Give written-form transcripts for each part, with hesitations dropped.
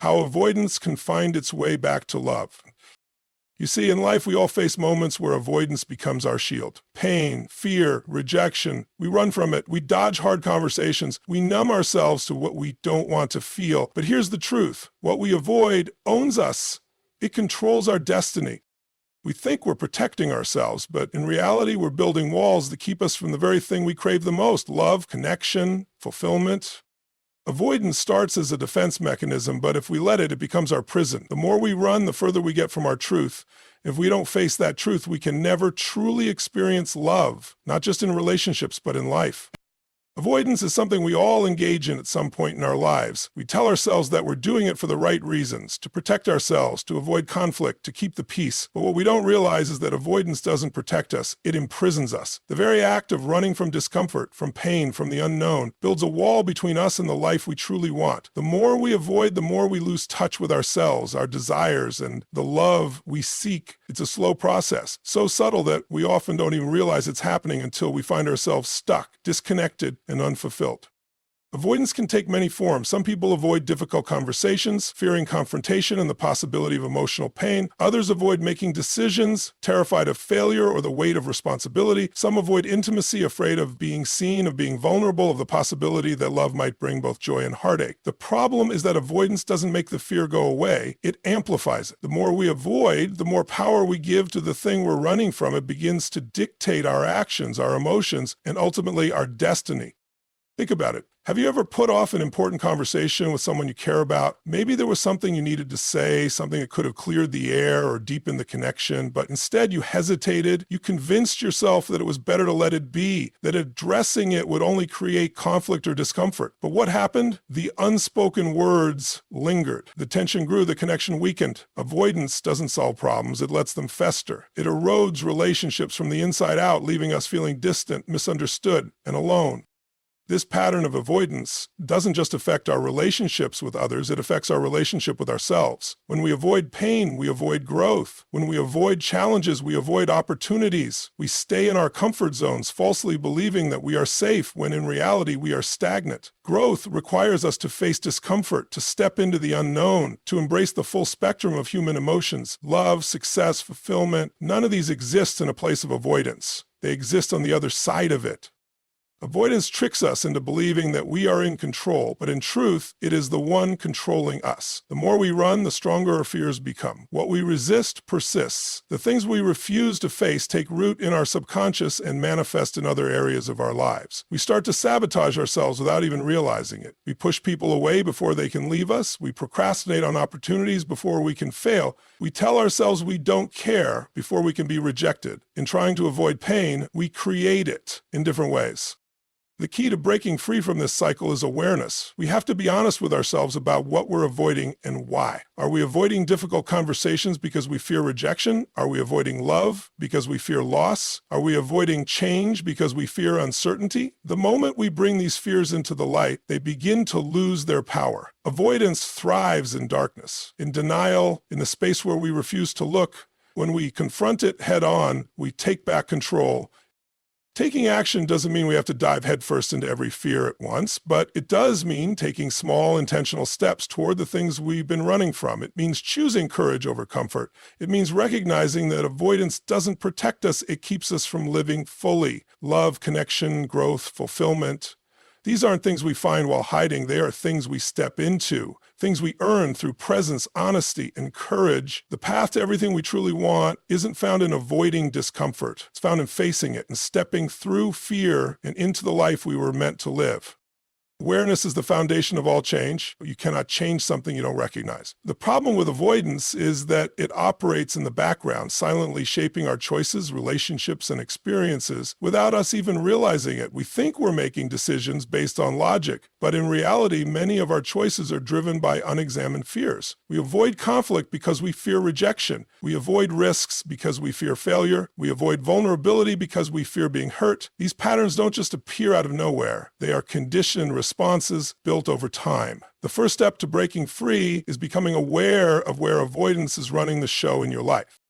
How avoidance can find its way back to love. You see, in life, we all face moments where avoidance becomes our shield. Pain, fear, rejection. We run from it. We dodge hard conversations. We numb ourselves to what we don't want to feel. But here's the truth. What we avoid owns us. It controls our destiny. We think we're protecting ourselves, but in reality, we're building walls that keep us from the very thing we crave the most: love, connection, fulfillment. Avoidance starts as a defense mechanism, but if we let it, it becomes our prison. The more we run, the further we get from our truth. If we don't face that truth, we can never truly experience love, not just in relationships, but in life. Avoidance is something we all engage in at some point in our lives. We tell ourselves that we're doing it for the right reasons, to protect ourselves, to avoid conflict, to keep the peace. But what we don't realize is that avoidance doesn't protect us, it imprisons us. The very act of running from discomfort, from pain, from the unknown, builds a wall between us and the life we truly want. The more we avoid, the more we lose touch with ourselves, our desires, and the love we seek. It's a slow process, so subtle that we often don't even realize it's happening until we find ourselves stuck, disconnected, and unfulfilled. Avoidance can take many forms. Some people avoid difficult conversations, fearing confrontation and the possibility of emotional pain. Others avoid making decisions, terrified of failure or the weight of responsibility. Some avoid intimacy, afraid of being seen, of being vulnerable, of the possibility that love might bring both joy and heartache. The problem is that avoidance doesn't make the fear go away. It amplifies it. The more we avoid, the more power we give to the thing we're running from. It begins to dictate our actions, our emotions, and ultimately our destiny. Think about it. Have you ever put off an important conversation with someone you care about? Maybe there was something you needed to say, something that could have cleared the air or deepened the connection, but instead you hesitated. You convinced yourself that it was better to let it be, that addressing it would only create conflict or discomfort. But what happened? The unspoken words lingered. The tension grew, the connection weakened. Avoidance doesn't solve problems, it lets them fester. It erodes relationships from the inside out, leaving us feeling distant, misunderstood, and alone. This pattern of avoidance doesn't just affect our relationships with others, it affects our relationship with ourselves. When we avoid pain, we avoid growth. When we avoid challenges, we avoid opportunities. We stay in our comfort zones, falsely believing that we are safe, when in reality we are stagnant. Growth requires us to face discomfort, to step into the unknown, to embrace the full spectrum of human emotions. Love, success, fulfillment, none of these exist in a place of avoidance. They exist on the other side of it. Avoidance tricks us into believing that we are in control, but in truth, it is the one controlling us. The more we run, the stronger our fears become. What we resist persists. The things we refuse to face take root in our subconscious and manifest in other areas of our lives. We start to sabotage ourselves without even realizing it. We push people away before they can leave us. We procrastinate on opportunities before we can fail. We tell ourselves we don't care before we can be rejected. In trying to avoid pain, we create it in different ways. The key to breaking free from this cycle is awareness. We have to be honest with ourselves about what we're avoiding and why. Are we avoiding difficult conversations because we fear rejection? Are we avoiding love because we fear loss? Are we avoiding change because we fear uncertainty? The moment we bring these fears into the light, they begin to lose their power. Avoidance thrives in darkness, in denial, in the space where we refuse to look. When we confront it head on, we take back control. Taking action doesn't mean we have to dive headfirst into every fear at once, but it does mean taking small, intentional steps toward the things we've been running from. It means choosing courage over comfort. It means recognizing that avoidance doesn't protect us, it keeps us from living fully. Love, connection, growth, fulfillment. These aren't things we find while hiding, they are things we step into, things we earn through presence, honesty, and courage. The path to everything we truly want isn't found in avoiding discomfort. It's found in facing it and stepping through fear and into the life we were meant to live. Awareness is the foundation of all change. You cannot change something you don't recognize. The problem with avoidance is that it operates in the background, silently shaping our choices, relationships, and experiences without us even realizing it. We think we're making decisions based on logic, but in reality, many of our choices are driven by unexamined fears. We avoid conflict because we fear rejection. We avoid risks because we fear failure. We avoid vulnerability because we fear being hurt. These patterns don't just appear out of nowhere. They are conditioned responses built over time. The first step to breaking free is becoming aware of where avoidance is running the show in your life.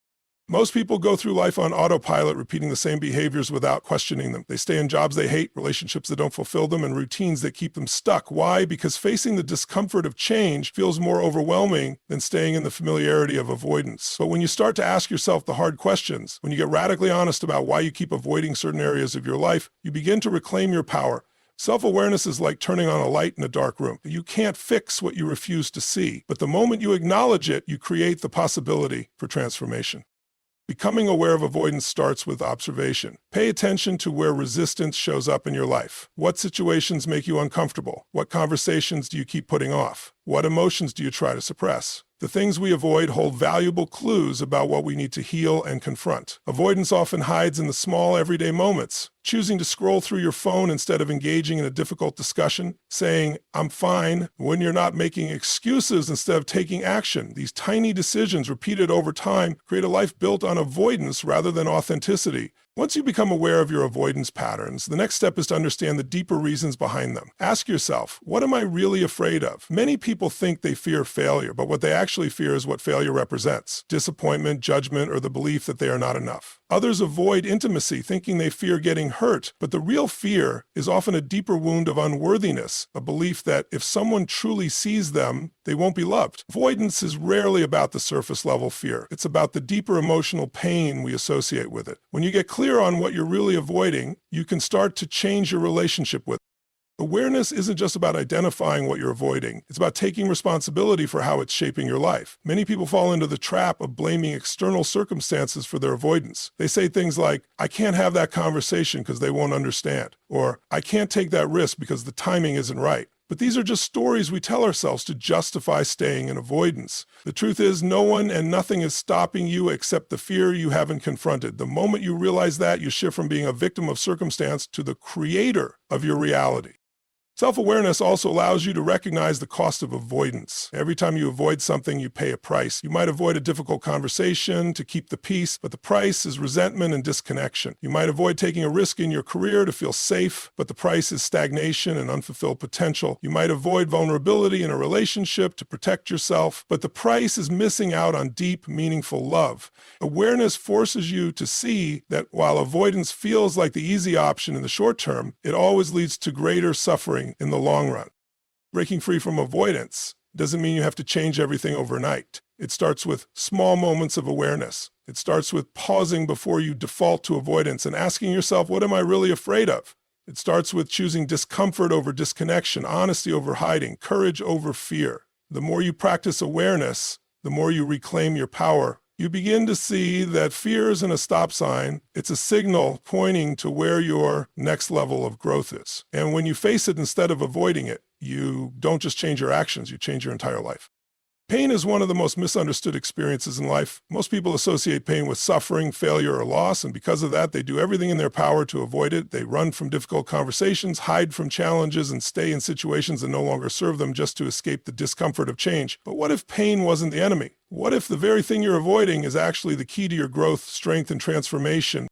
Most people go through life on autopilot, repeating the same behaviors without questioning them. They stay in jobs they hate, relationships that don't fulfill them, and routines that keep them stuck. Why? Because facing the discomfort of change feels more overwhelming than staying in the familiarity of avoidance. But when you start to ask yourself the hard questions, when you get radically honest about why you keep avoiding certain areas of your life, you begin to reclaim your power. Self-awareness is like turning on a light in a dark room. You can't fix what you refuse to see, but the moment you acknowledge it, you create the possibility for transformation. Becoming aware of avoidance starts with observation. Pay attention to where resistance shows up in your life. What situations make you uncomfortable? What conversations do you keep putting off? What emotions do you try to suppress? The things we avoid hold valuable clues about what we need to heal and confront. Avoidance often hides in the small, everyday moments. Choosing to scroll through your phone instead of engaging in a difficult discussion, saying, "I'm fine," when you're not making excuses instead of taking action. These tiny decisions repeated over time create a life built on avoidance rather than authenticity. Once you become aware of your avoidance patterns, the next step is to understand the deeper reasons behind them. Ask yourself, what am I really afraid of? Many people think they fear failure, but what they actually fear is what failure represents: disappointment, judgment, or the belief that they are not enough. Others avoid intimacy, thinking they fear getting hurt, but the real fear is often a deeper wound of unworthiness, a belief that if someone truly sees them, they won't be loved. Avoidance is rarely about the surface level fear. It's about the deeper emotional pain we associate with it. When you get clear on what you're really avoiding, you can start to change your relationship with it. Awareness isn't just about identifying what you're avoiding. It's about taking responsibility for how it's shaping your life. Many people fall into the trap of blaming external circumstances for their avoidance. They say things like, "I can't have that conversation because they won't understand," or "I can't take that risk because the timing isn't right." But these are just stories we tell ourselves to justify staying in avoidance. The truth is, no one and nothing is stopping you except the fear you haven't confronted. The moment you realize that, you shift from being a victim of circumstance to the creator of your reality. Self-awareness also allows you to recognize the cost of avoidance. Every time you avoid something, you pay a price. You might avoid a difficult conversation to keep the peace, but the price is resentment and disconnection. You might avoid taking a risk in your career to feel safe, but the price is stagnation and unfulfilled potential. You might avoid vulnerability in a relationship to protect yourself, but the price is missing out on deep, meaningful love. Awareness forces you to see that while avoidance feels like the easy option in the short term, it always leads to greater suffering in the long run. Breaking free from avoidance doesn't mean you have to change everything overnight. It starts with small moments of awareness. It starts with pausing before you default to avoidance and asking yourself, what am I really afraid of? It starts with choosing discomfort over disconnection, honesty over hiding, courage over fear. The more you practice awareness, the more you reclaim your power. You begin to see that fear isn't a stop sign. It's a signal pointing to where your next level of growth is. And when you face it instead of avoiding it, you don't just change your actions, you change your entire life. Pain is one of the most misunderstood experiences in life. Most people associate pain with suffering, failure, or loss, and because of that, they do everything in their power to avoid it. They run from difficult conversations, hide from challenges, and stay in situations that no longer serve them just to escape the discomfort of change. But what if pain wasn't the enemy? What if the very thing you're avoiding is actually the key to your growth, strength, and transformation?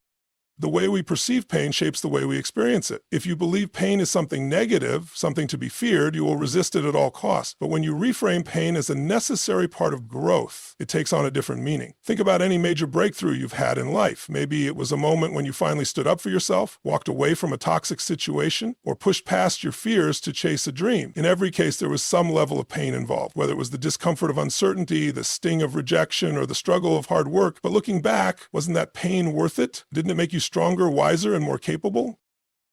The way we perceive pain shapes the way we experience it. If you believe pain is something negative, something to be feared, you will resist it at all costs. But when you reframe pain as a necessary part of growth, it takes on a different meaning. Think about any major breakthrough you've had in life. Maybe it was a moment when you finally stood up for yourself, walked away from a toxic situation, or pushed past your fears to chase a dream. In every case, there was some level of pain involved, whether it was the discomfort of uncertainty, the sting of rejection, or the struggle of hard work. But looking back, wasn't that pain worth it? Didn't it make you stronger, wiser, and more capable?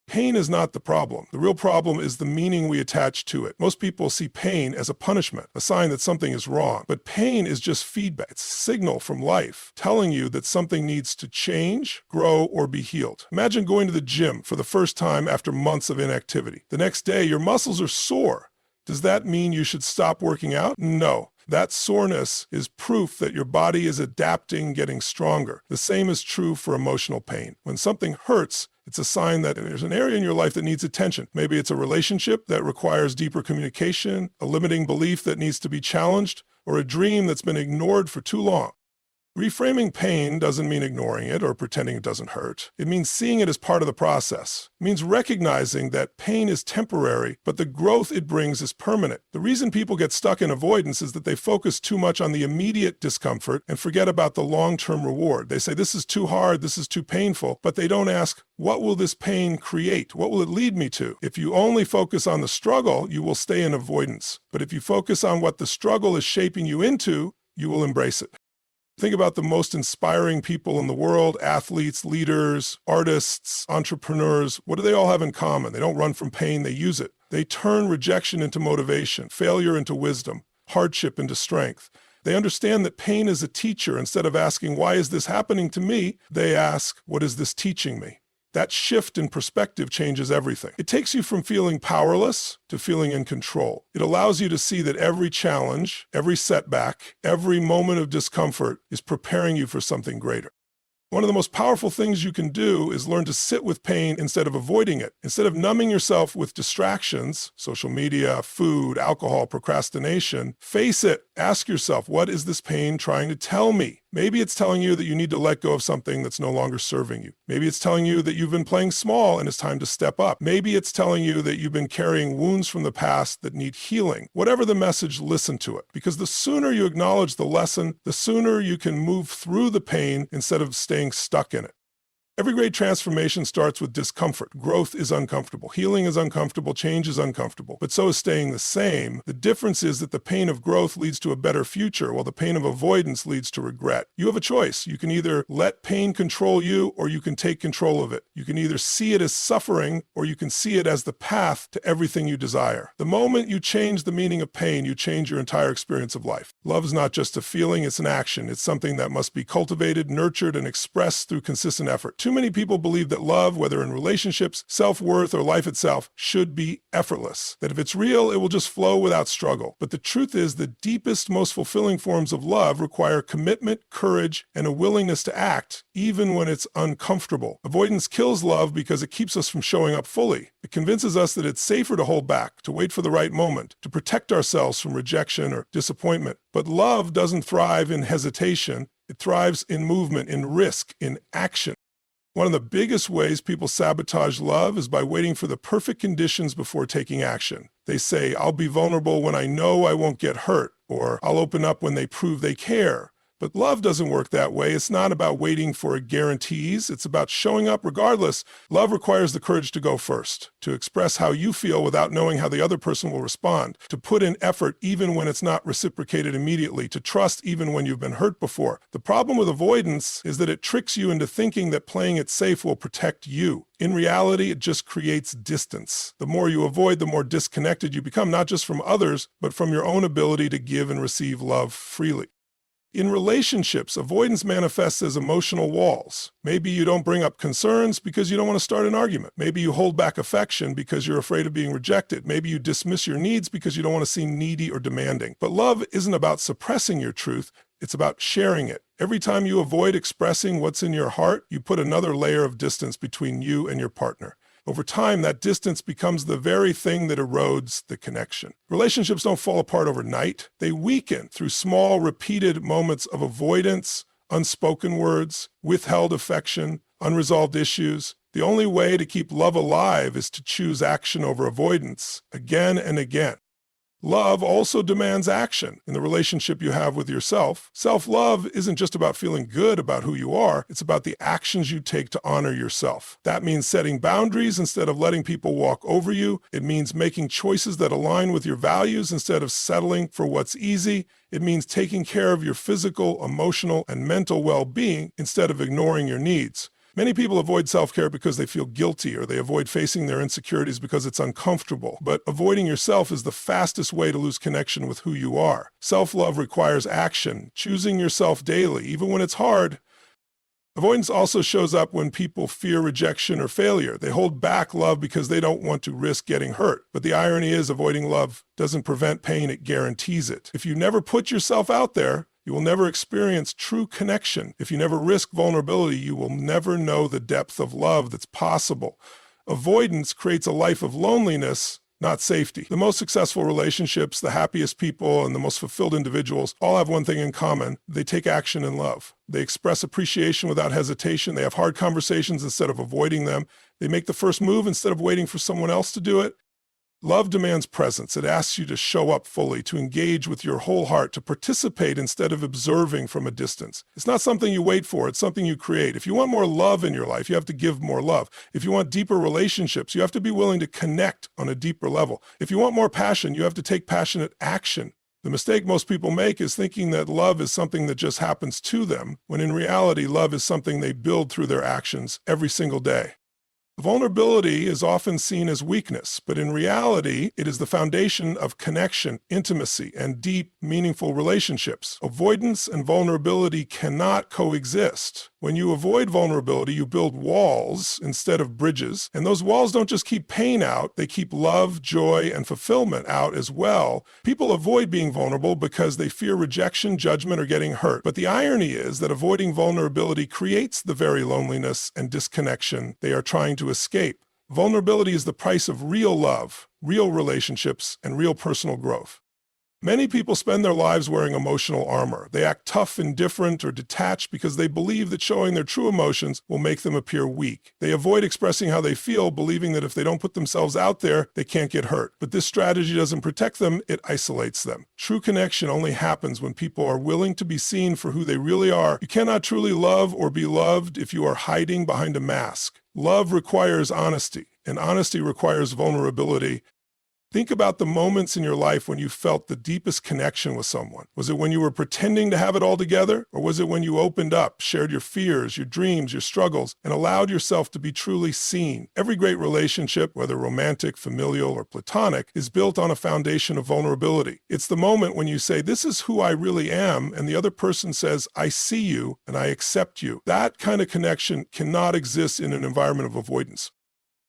Pain is not the problem. The real problem is the meaning we attach to it. Most people see pain as a punishment, a sign that something is wrong. But pain is just feedback. It's a signal from life telling you that something needs to change, grow, or be healed. Imagine going to the gym for the first time after months of inactivity. The next day, your muscles are sore. Does that mean you should stop working out? No. That soreness is proof that your body is adapting, getting stronger. The same is true for emotional pain. When something hurts, it's a sign that there's an area in your life that needs attention. Maybe it's a relationship that requires deeper communication, a limiting belief that needs to be challenged, or a dream that's been ignored for too long. Reframing pain doesn't mean ignoring it or pretending it doesn't hurt. It means seeing it as part of the process. It means recognizing that pain is temporary, but the growth it brings is permanent. The reason people get stuck in avoidance is that they focus too much on the immediate discomfort and forget about the long-term reward. They say, this is too hard, this is too painful, but they don't ask, what will this pain create? What will it lead me to? If you only focus on the struggle, you will stay in avoidance. But if you focus on what the struggle is shaping you into, you will embrace it. Think about the most inspiring people in the world, athletes, leaders, artists, entrepreneurs. What do they all have in common? They don't run from pain, they use it. They turn rejection into motivation, failure into wisdom, hardship into strength. They understand that pain is a teacher. Instead of asking, why is this happening to me? They ask, what is this teaching me? That shift in perspective changes everything. It takes you from feeling powerless to feeling in control. It allows you to see that every challenge, every setback, every moment of discomfort is preparing you for something greater. One of the most powerful things you can do is learn to sit with pain instead of avoiding it. Instead of numbing yourself with distractions, social media, food, alcohol, procrastination, face it. Ask yourself, what is this pain trying to tell me? Maybe it's telling you that you need to let go of something that's no longer serving you. Maybe it's telling you that you've been playing small and it's time to step up. Maybe it's telling you that you've been carrying wounds from the past that need healing. Whatever the message, listen to it. Because the sooner you acknowledge the lesson, the sooner you can move through the pain instead of staying stuck in it. Every great transformation starts with discomfort. Growth is uncomfortable. Healing is uncomfortable. Change is uncomfortable. But so is staying the same. The difference is that the pain of growth leads to a better future, while the pain of avoidance leads to regret. You have a choice. You can either let pain control you, or you can take control of it. You can either see it as suffering, or you can see it as the path to everything you desire. The moment you change the meaning of pain, you change your entire experience of life. Love is not just a feeling, it's an action. It's something that must be cultivated, nurtured, and expressed through consistent effort. Too many people believe that love, whether in relationships, self-worth, or life itself, should be effortless. That if it's real, it will just flow without struggle. But the truth is, the deepest, most fulfilling forms of love require commitment, courage, and a willingness to act, even when it's uncomfortable. Avoidance kills love because it keeps us from showing up fully. It convinces us that it's safer to hold back, to wait for the right moment, to protect ourselves from rejection or disappointment. But love doesn't thrive in hesitation. It thrives in movement, in risk, in action. One of the biggest ways people sabotage love is by waiting for the perfect conditions before taking action. They say, I'll be vulnerable when I know I won't get hurt, or I'll open up when they prove they care. But love doesn't work that way. It's not about waiting for guarantees. It's about showing up regardless. Love requires the courage to go first, to express how you feel without knowing how the other person will respond, to put in effort even when it's not reciprocated immediately, to trust even when you've been hurt before. The problem with avoidance is that it tricks you into thinking that playing it safe will protect you. In reality, it just creates distance. The more you avoid, the more disconnected you become, not just from others, but from your own ability to give and receive love freely. In relationships, avoidance manifests as emotional walls. Maybe you don't bring up concerns because you don't want to start an argument. Maybe you hold back affection because you're afraid of being rejected. Maybe you dismiss your needs because you don't want to seem needy or demanding. But love isn't about suppressing your truth. It's about sharing it. Every time you avoid expressing what's in your heart, you put another layer of distance between you and your partner. Over time, that distance becomes the very thing that erodes the connection. Relationships don't fall apart overnight. They weaken through small, repeated moments of avoidance, unspoken words, withheld affection, unresolved issues. The only way to keep love alive is to choose action over avoidance, again and again. Love also demands action in the relationship you have with yourself. Self-love isn't just about feeling good about who you are. It's about the actions you take to honor yourself. That means setting boundaries instead of letting people walk over you. It means making choices that align with your values instead of settling for what's easy. It means taking care of your physical, emotional, and mental well-being instead of ignoring your needs. Many people avoid self-care because they feel guilty, or they avoid facing their insecurities because it's uncomfortable. But avoiding yourself is the fastest way to lose connection with who you are. Self-love requires action, choosing yourself daily, even when it's hard. Avoidance also shows up when people fear rejection or failure. They hold back love because they don't want to risk getting hurt. But the irony is, avoiding love doesn't prevent pain, it guarantees it. If you never put yourself out there, you will never experience true connection. If you never risk vulnerability, you will never know the depth of love that's possible. Avoidance creates a life of loneliness, not safety. The most successful relationships, the happiest people, and the most fulfilled individuals all have one thing in common. They take action in love. They express appreciation without hesitation. They have hard conversations instead of avoiding them. They make the first move instead of waiting for someone else to do it. Love demands presence. It asks you to show up fully, to engage with your whole heart, to participate instead of observing from a distance. It's not something you wait for. It's something you create. If you want more love in your life, you have to give more love. If you want deeper relationships, you have to be willing to connect on a deeper level. If you want more passion, you have to take passionate action. The mistake most people make is thinking that love is something that just happens to them, when in reality, love is something they build through their actions every single day. Vulnerability is often seen as weakness, but in reality, it is the foundation of connection, intimacy, and deep, meaningful relationships. Avoidance and vulnerability cannot coexist. When you avoid vulnerability, you build walls instead of bridges, and those walls don't just keep pain out, they keep love, joy, and fulfillment out as well. People avoid being vulnerable because they fear rejection, judgment, or getting hurt. But the irony is that avoiding vulnerability creates the very loneliness and disconnection they are trying to escape. Vulnerability is the price of real love, real relationships, and real personal growth. Many people spend their lives wearing emotional armor. They act tough, indifferent, or detached because they believe that showing their true emotions will make them appear weak. They avoid expressing how they feel, believing that if they don't put themselves out there, they can't get hurt. But this strategy doesn't protect them, it isolates them. True connection only happens when people are willing to be seen for who they really are. You cannot truly love or be loved if you are hiding behind a mask. Love requires honesty, and honesty requires vulnerability. Think about the moments in your life when you felt the deepest connection with someone. Was it when you were pretending to have it all together? Or was it when you opened up, shared your fears, your dreams, your struggles, and allowed yourself to be truly seen? Every great relationship, whether romantic, familial, or platonic, is built on a foundation of vulnerability. It's the moment when you say, "This is who I really am," and the other person says, "I see you and I accept you." That kind of connection cannot exist in an environment of avoidance.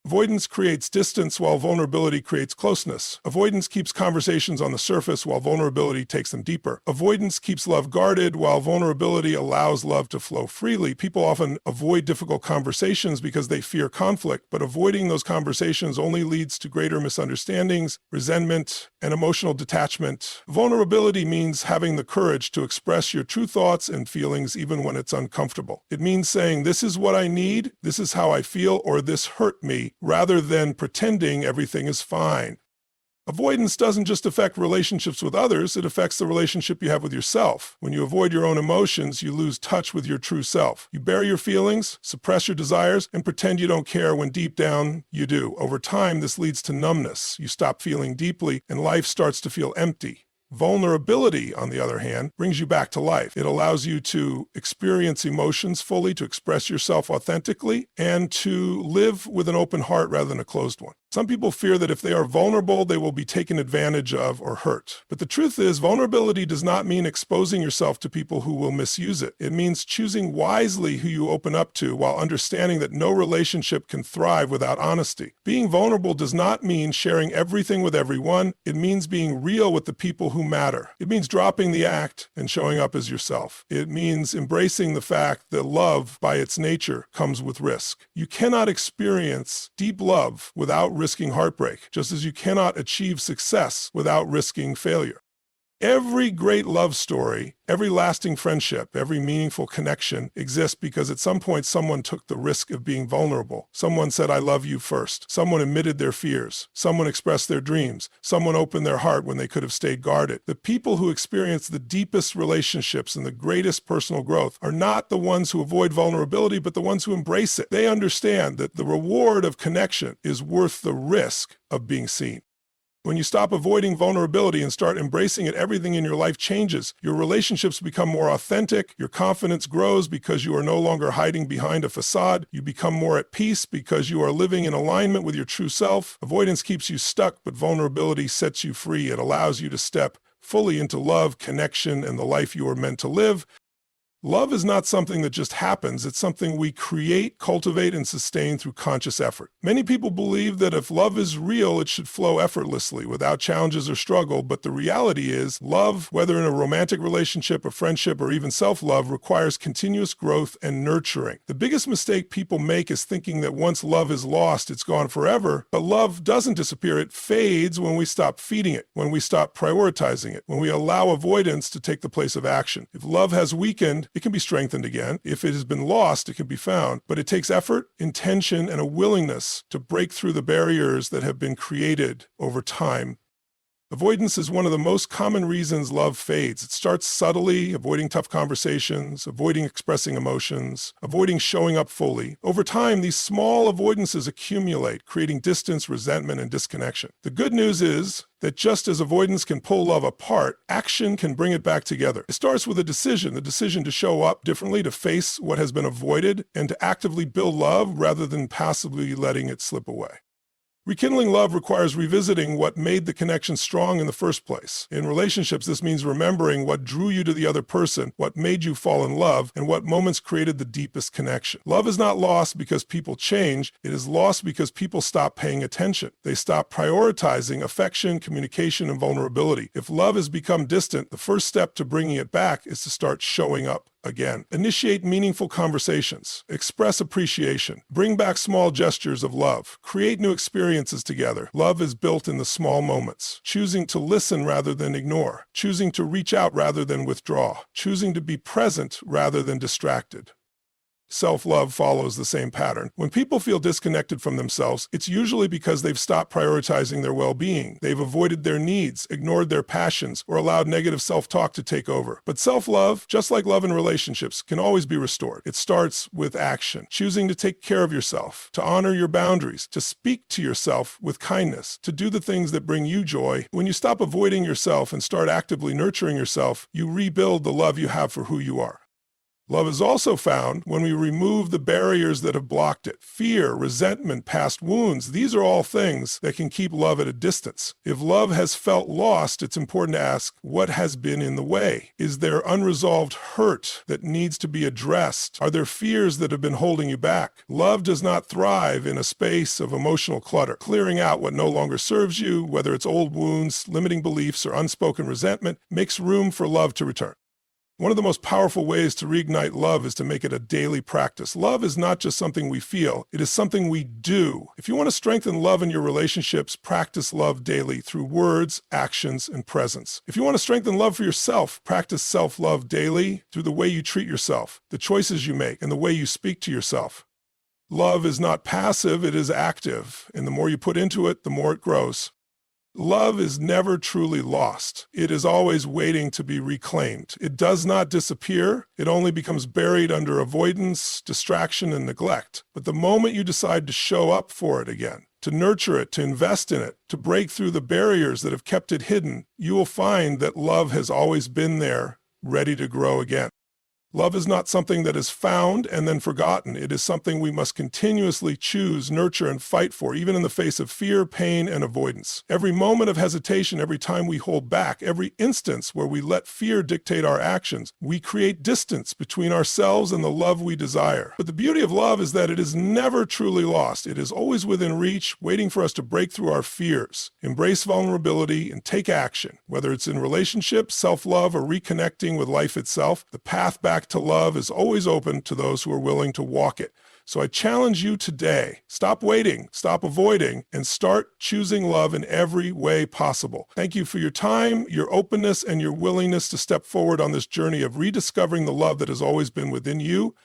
Avoidance creates distance while vulnerability creates closeness. Avoidance keeps conversations on the surface while vulnerability takes them deeper. Avoidance keeps love guarded while vulnerability allows love to flow freely. People often avoid difficult conversations because they fear conflict, but avoiding those conversations only leads to greater misunderstandings, resentment, and emotional detachment. Vulnerability means having the courage to express your true thoughts and feelings even when it's uncomfortable. It means saying, "This is what I need, this is how I feel," or "This hurt me," rather than pretending everything is fine. Avoidance doesn't just affect relationships with others, it affects the relationship you have with yourself. When you avoid your own emotions, you lose touch with your true self. You bury your feelings, suppress your desires, and pretend you don't care when deep down you do. Over time, this leads to numbness. You stop feeling deeply, and life starts to feel empty. Vulnerability, on the other hand, brings you back to life. It allows you to experience emotions fully, to express yourself authentically, and to live with an open heart rather than a closed one. Some people fear that if they are vulnerable, they will be taken advantage of or hurt. But the truth is, vulnerability does not mean exposing yourself to people who will misuse it. It means choosing wisely who you open up to while understanding that no relationship can thrive without honesty. Being vulnerable does not mean sharing everything with everyone. It means being real with the people who matter. It means dropping the act and showing up as yourself. It means embracing the fact that love, by its nature, comes with risk. You cannot experience deep love without risking heartbreak, just as you cannot achieve success without risking failure. Every great love story, every lasting friendship, every meaningful connection exists because at some point someone took the risk of being vulnerable. Someone said, "I love you" first. Someone admitted their fears. Someone expressed their dreams. Someone opened their heart when they could have stayed guarded. The people who experience the deepest relationships and the greatest personal growth are not the ones who avoid vulnerability, but the ones who embrace it. They understand that the reward of connection is worth the risk of being seen. When you stop avoiding vulnerability and start embracing it, everything in your life changes. Your relationships become more authentic. Your confidence grows because you are no longer hiding behind a facade. You become more at peace because you are living in alignment with your true self. Avoidance keeps you stuck, but vulnerability sets you free. It allows you to step fully into love, connection, and the life you are meant to live. Love is not something that just happens. It's something we create, cultivate, and sustain through conscious effort. Many people believe that if love is real, it should flow effortlessly without challenges or struggle. But the reality is, love, whether in a romantic relationship, a friendship, or even self-love, requires continuous growth and nurturing. The biggest mistake people make is thinking that once love is lost, it's gone forever. But love doesn't disappear. It fades when we stop feeding it, when we stop prioritizing it, when we allow avoidance to take the place of action. If love has weakened, it can be strengthened again. If it has been lost, it can be found. But it takes effort, intention, and a willingness to break through the barriers that have been created over time. Avoidance is one of the most common reasons love fades. It starts subtly, avoiding tough conversations, avoiding expressing emotions, avoiding showing up fully. Over time, these small avoidances accumulate, creating distance, resentment, and disconnection. The good news is that just as avoidance can pull love apart, action can bring it back together. It starts with a decision, the decision to show up differently, to face what has been avoided, and to actively build love rather than passively letting it slip away. Rekindling love requires revisiting what made the connection strong in the first place. In relationships, this means remembering what drew you to the other person, what made you fall in love, and what moments created the deepest connection. Love is not lost because people change. It is lost because people stop paying attention. They stop prioritizing affection, communication, and vulnerability. If love has become distant, the first step to bringing it back is to start showing up again. Initiate meaningful conversations. Express appreciation. Bring back small gestures of love. Create new experiences together. Love is built in the small moments. Choosing to listen rather than ignore. Choosing to reach out rather than withdraw. Choosing to be present rather than distracted. Self-love follows the same pattern. When people feel disconnected from themselves, it's usually because they've stopped prioritizing their well-being. They've avoided their needs, ignored their passions, or allowed negative self-talk to take over. But self-love, just like love in relationships, can always be restored. It starts with action. Choosing to take care of yourself, to honor your boundaries, to speak to yourself with kindness, to do the things that bring you joy. When you stop avoiding yourself and start actively nurturing yourself, you rebuild the love you have for who you are. Love is also found when we remove the barriers that have blocked it. Fear, resentment, past wounds, these are all things that can keep love at a distance. If love has felt lost, it's important to ask, what has been in the way? Is there unresolved hurt that needs to be addressed? Are there fears that have been holding you back? Love does not thrive in a space of emotional clutter. Clearing out what no longer serves you, whether it's old wounds, limiting beliefs, or unspoken resentment, makes room for love to return. One of the most powerful ways to reignite love is to make it a daily practice. Love is not just something we feel, it is something we do. If you want to strengthen love in your relationships, practice love daily through words, actions, and presence. If you want to strengthen love for yourself, practice self-love daily through the way you treat yourself, the choices you make, and the way you speak to yourself. Love is not passive, it is active, and the more you put into it, the more it grows. Love is never truly lost. It is always waiting to be reclaimed. It does not disappear. It only becomes buried under avoidance, distraction, and neglect. But the moment you decide to show up for it again, to nurture it, to invest in it, to break through the barriers that have kept it hidden, you will find that love has always been there, ready to grow again. Love is not something that is found and then forgotten. It is something we must continuously choose, nurture, and fight for, even in the face of fear, pain, and avoidance. Every moment of hesitation, every time we hold back, every instance where we let fear dictate our actions, we create distance between ourselves and the love we desire. But the beauty of love is that it is never truly lost. It is always within reach, waiting for us to break through our fears, embrace vulnerability, and take action. Whether it's in relationships, self-love, or reconnecting with life itself, the path back to love is always open to those who are willing to walk it. So I challenge you today, stop waiting, stop avoiding, and start choosing love in every way possible. Thank you for your time, your openness, and your willingness to step forward on this journey of rediscovering the love that has always been within you.